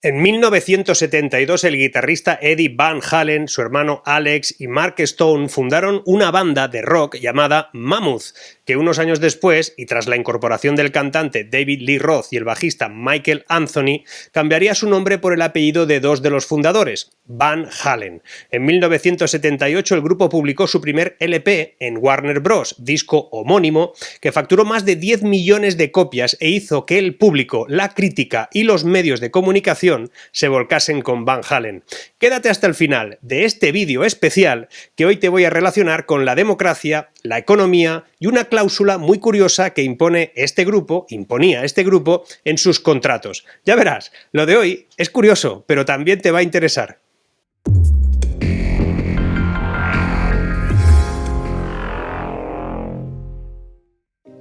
En 1972 el guitarrista Eddie Van Halen, su hermano Alex y Mark Stone fundaron una banda de rock llamada Mammoth, que unos años después, y tras la incorporación del cantante David Lee Roth y el bajista Michael Anthony, cambiaría su nombre por el apellido de dos de los fundadores, Van Halen. En 1978 el grupo publicó su primer LP en Warner Bros., disco homónimo, que facturó más de 10 millones de copias e hizo que el público, la crítica y los medios de comunicación se volcasen con Van Halen. Quédate hasta el final de este vídeo especial que hoy te voy a relacionar con la democracia, la economía y una cláusula muy curiosa que imponía este grupo en sus contratos. Ya verás, lo de hoy es curioso, pero también te va a interesar.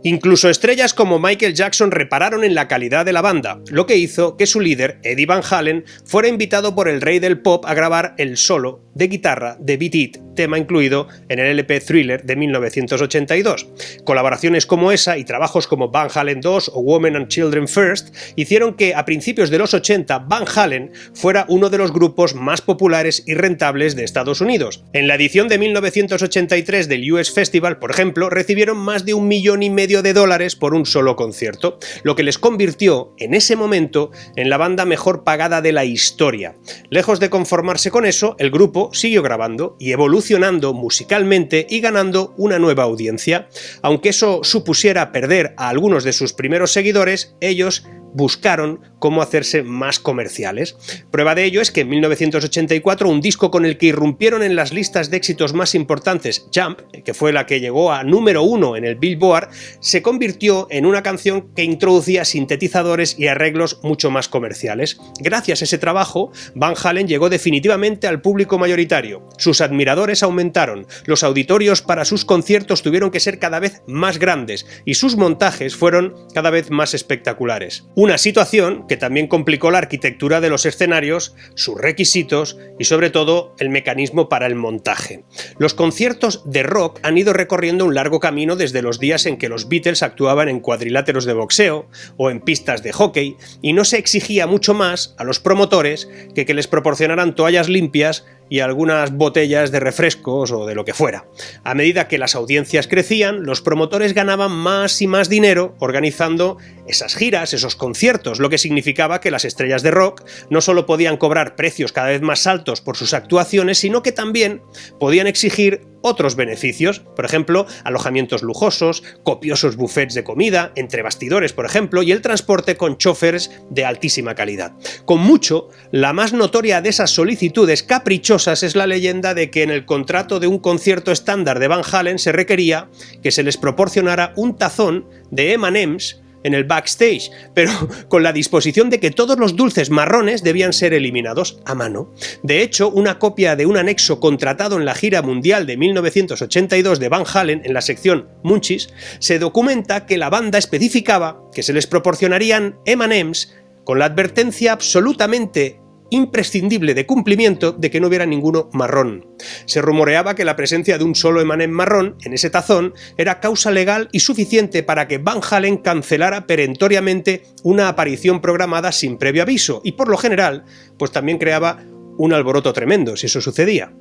Incluso estrellas como Michael Jackson repararon en la calidad de la banda, lo que hizo que su líder, Eddie Van Halen, fuera invitado por el rey del pop a grabar el solo de guitarra de Beat It, tema incluido en el LP Thriller de 1982. Colaboraciones como esa y trabajos como Van Halen 2 o Women and Children First hicieron que a principios de los 80 Van Halen fuera uno de los grupos más populares y rentables de Estados Unidos. En la edición de 1983 del US Festival, por ejemplo, recibieron más de $1,5 millones por un solo concierto, lo que les convirtió en ese momento en la banda mejor pagada de la historia. Lejos de conformarse con eso, el grupo siguió grabando y evolucionando musicalmente y ganando una nueva audiencia. Aunque eso supusiera perder a algunos de sus primeros seguidores, ellos buscaron cómo hacerse más comerciales. Prueba de ello es que en 1984 un disco con el que irrumpieron en las listas de éxitos más importantes, Jump, que fue la que llegó a número 1 en el Billboard, se convirtió en una canción que introducía sintetizadores y arreglos mucho más comerciales. Gracias a ese trabajo, Van Halen llegó definitivamente al público mayoritario. Sus admiradores aumentaron, los auditorios para sus conciertos tuvieron que ser cada vez más grandes y sus montajes fueron cada vez más espectaculares. Una situación que también complicó la arquitectura de los escenarios, sus requisitos y sobre todo el mecanismo para el montaje. Los conciertos de rock han ido recorriendo un largo camino desde los días en que los Beatles actuaban en cuadriláteros de boxeo o en pistas de hockey y no se exigía mucho más a los promotores que les proporcionaran toallas limpias y algunas botellas de refrescos o de lo que fuera. A medida que las audiencias crecían, los promotores ganaban más y más dinero organizando esas giras, esos conciertos, lo que significaba que las estrellas de rock no solo podían cobrar precios cada vez más altos por sus actuaciones, sino que también podían exigir otros beneficios, por ejemplo, alojamientos lujosos, copiosos buffets de comida, entre bastidores, por ejemplo, y el transporte con choferes de altísima calidad. Con mucho, la más notoria de esas solicitudes caprichosas es la leyenda de que en el contrato de un concierto estándar de Van Halen se requería que se les proporcionara un tazón de M&M's en el backstage, pero con la disposición de que todos los dulces marrones debían ser eliminados a mano. De hecho, una copia de un anexo contratado en la gira mundial de 1982 de Van Halen en la sección Munchies se documenta que la banda especificaba que se les proporcionarían M&M's con la advertencia absolutamente imprescindible de cumplimiento de que no hubiera ninguno marrón. Se rumoreaba que la presencia de un solo M&M marrón en ese tazón era causa legal y suficiente para que Van Halen cancelara perentoriamente una aparición programada sin previo aviso y por lo general, pues también creaba un alboroto tremendo si eso sucedía.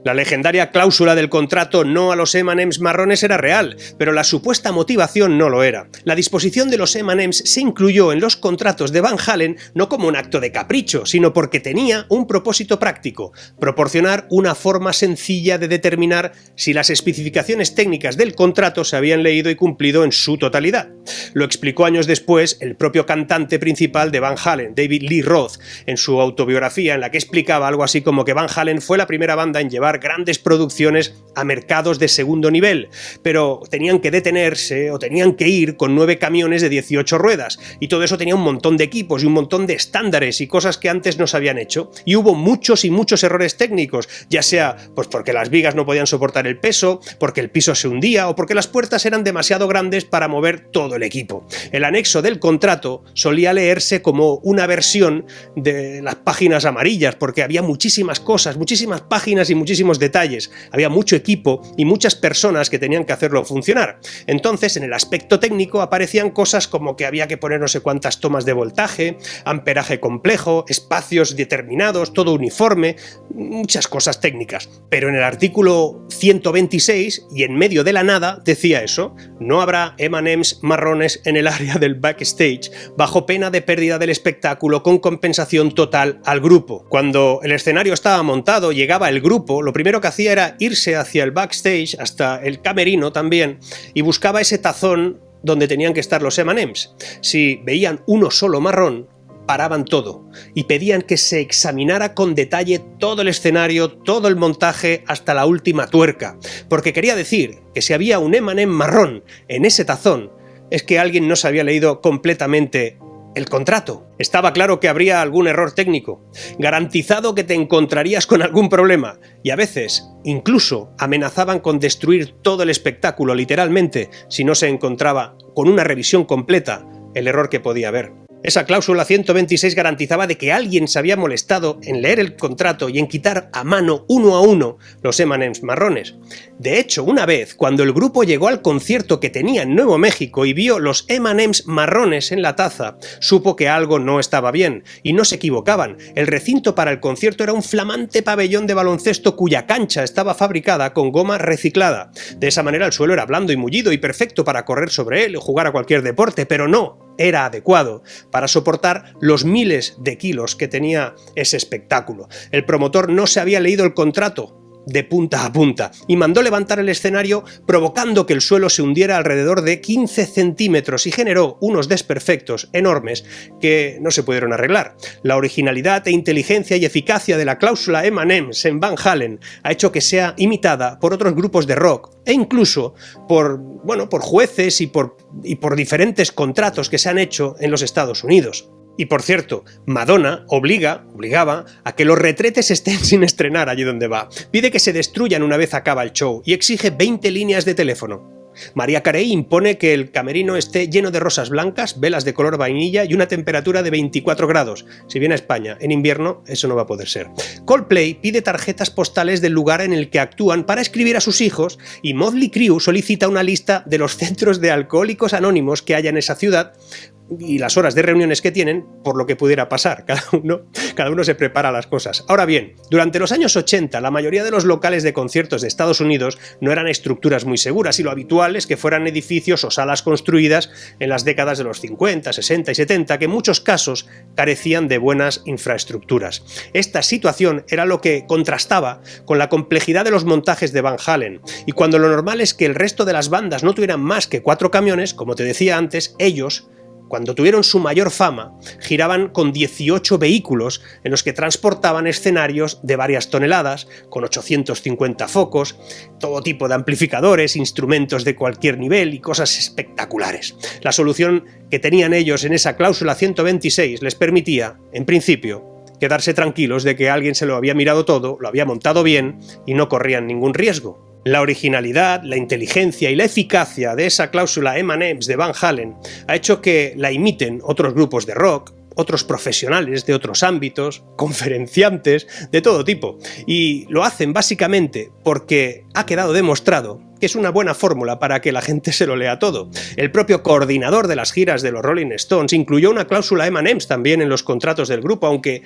La legendaria cláusula del contrato no a los M&M's marrones era real, pero la supuesta motivación no lo era. La disposición de los M&M's se incluyó en los contratos de Van Halen no como un acto de capricho, sino porque tenía un propósito práctico: proporcionar una forma sencilla de determinar si las especificaciones técnicas del contrato se habían leído y cumplido en su totalidad. Lo explicó años después el propio cantante principal de Van Halen, David Lee Roth, en su autobiografía, en la que explicaba algo así como que Van Halen fue la primera banda en llevar grandes producciones a mercados de segundo nivel, pero tenían que detenerse o tenían que ir con 9 camiones de 18 ruedas, y todo eso tenía un montón de equipos y un montón de estándares y cosas que antes no se habían hecho, y hubo muchos y muchos errores técnicos, ya sea pues porque las vigas no podían soportar el peso, porque el piso se hundía o porque las puertas eran demasiado grandes para mover todo el equipo. El anexo del contrato solía leerse como una versión de las páginas amarillas, porque había muchísimas cosas, muchísimas páginas y muchísimas muchísimos detalles, había mucho equipo y muchas personas que tenían que hacerlo funcionar. Entonces, en el aspecto técnico aparecían cosas como que había que poner no sé cuántas tomas de voltaje, amperaje complejo, espacios determinados, todo uniforme, muchas cosas técnicas. Pero en el artículo 126, y en medio de la nada, decía eso: no habrá M&M's marrones en el área del backstage, bajo pena de pérdida del espectáculo con compensación total al grupo. Cuando el escenario estaba montado, llegaba el grupo, lo primero que hacía era irse hacia el backstage, hasta el camerino también, y buscaba ese tazón donde tenían que estar los M&M's. Si veían uno solo marrón, paraban todo y pedían que se examinara con detalle todo el escenario, todo el montaje, hasta la última tuerca, porque quería decir que si había un M&M marrón en ese tazón, es que alguien no se había leído completamente el contrato. Estaba claro que habría algún error técnico, garantizado que te encontrarías con algún problema, y a veces incluso amenazaban con destruir todo el espectáculo literalmente si no se encontraba con una revisión completa el error que podía haber. Esa cláusula 126 garantizaba de que alguien se había molestado en leer el contrato y en quitar a mano uno a uno los M&M's marrones. De hecho, una vez, cuando el grupo llegó al concierto que tenía en Nuevo México y vio los M&M's marrones en la taza, supo que algo no estaba bien, y no se equivocaban. El recinto para el concierto era un flamante pabellón de baloncesto cuya cancha estaba fabricada con goma reciclada. De esa manera el suelo era blando y mullido y perfecto para correr sobre él o jugar a cualquier deporte, pero no era adecuado para soportar los miles de kilos que tenía ese espectáculo. El promotor no se había leído el contrato de punta a punta y mandó levantar el escenario, provocando que el suelo se hundiera alrededor de 15 centímetros y generó unos desperfectos enormes que no se pudieron arreglar. La originalidad e inteligencia y eficacia de la cláusula M&M's en Van Halen ha hecho que sea imitada por otros grupos de rock e incluso por jueces y por diferentes contratos que se han hecho en los Estados Unidos. Y por cierto, Madonna obligaba a que los retretes estén sin estrenar allí donde va. Pide que se destruyan una vez acaba el show y exige 20 líneas de teléfono. Mariah Carey impone que el camerino esté lleno de rosas blancas, velas de color vainilla y una temperatura de 24 grados. Si viene a España en invierno, eso no va a poder ser. Coldplay pide tarjetas postales del lugar en el que actúan para escribir a sus hijos, y Mötley Crüe solicita una lista de los centros de alcohólicos anónimos que haya en esa ciudad y las horas de reuniones que tienen, por lo que pudiera pasar. Cada uno se prepara las cosas. Ahora bien, durante los años 80, la mayoría de los locales de conciertos de Estados Unidos no eran estructuras muy seguras, y lo habitual es que fueran edificios o salas construidas en las décadas de los 50, 60 y 70, que en muchos casos carecían de buenas infraestructuras. Esta situación era lo que contrastaba con la complejidad de los montajes de Van Halen, y cuando lo normal es que el resto de las bandas no tuvieran más que 4 camiones, como te decía antes, ellos, cuando tuvieron su mayor fama, giraban con 18 vehículos en los que transportaban escenarios de varias toneladas, con 850 focos, todo tipo de amplificadores, instrumentos de cualquier nivel y cosas espectaculares. La solución que tenían ellos en esa cláusula 126 les permitía, en principio, quedarse tranquilos de que alguien se lo había mirado todo, lo había montado bien y no corrían ningún riesgo. La originalidad, la inteligencia y la eficacia de esa cláusula M&M's de Van Halen ha hecho que la imiten otros grupos de rock, otros profesionales de otros ámbitos, conferenciantes de todo tipo, y lo hacen básicamente porque ha quedado demostrado que es una buena fórmula para que la gente se lo lea todo. El propio coordinador de las giras de los Rolling Stones incluyó una cláusula M&M's también en los contratos del grupo, aunque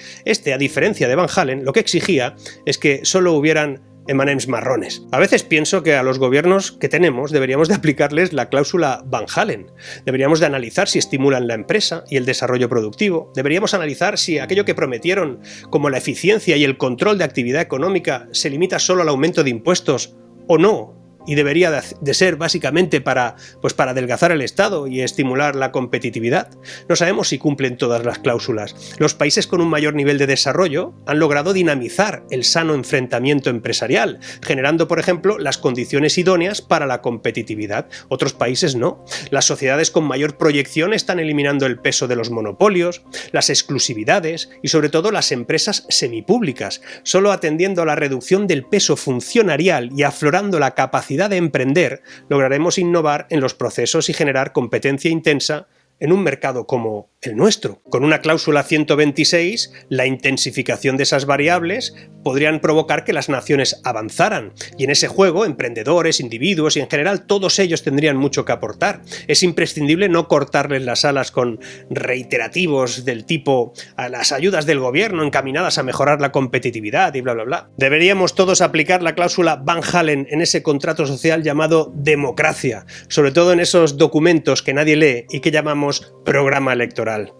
a diferencia de Van Halen, lo que exigía es que solo hubieran M&M's marrones. A veces pienso que a los gobiernos que tenemos deberíamos de aplicarles la cláusula Van Halen. Deberíamos de analizar si estimulan la empresa y el desarrollo productivo. Deberíamos analizar si aquello que prometieron, como la eficiencia y el control de actividad económica, se limita solo al aumento de impuestos o no. Y debería de ser básicamente para adelgazar el Estado y estimular la competitividad. No sabemos si cumplen todas las cláusulas. Los países con un mayor nivel de desarrollo han logrado dinamizar el sano enfrentamiento empresarial, generando, por ejemplo, las condiciones idóneas para la competitividad. Otros países no. Las sociedades con mayor proyección están eliminando el peso de los monopolios, las exclusividades y sobre todo las empresas semipúblicas, solo atendiendo a la reducción del peso funcionarial y aflorando la capacidad de emprender, lograremos innovar en los procesos y generar competencia intensa en un mercado como el nuestro. Con una cláusula 126, la intensificación de esas variables podrían provocar que las naciones avanzaran, y en ese juego, emprendedores, individuos y en general todos ellos tendrían mucho que aportar. Es imprescindible no cortarles las alas con reiterativos del tipo a las ayudas del gobierno encaminadas a mejorar la competitividad y bla bla bla. Deberíamos todos aplicar la cláusula Van Halen en ese contrato social llamado democracia, sobre todo en esos documentos que nadie lee y que llamamos programa electoral.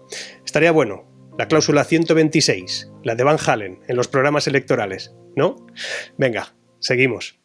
Estaría bueno, la cláusula 126, la de Van Halen en los programas electorales, ¿no? Venga, seguimos.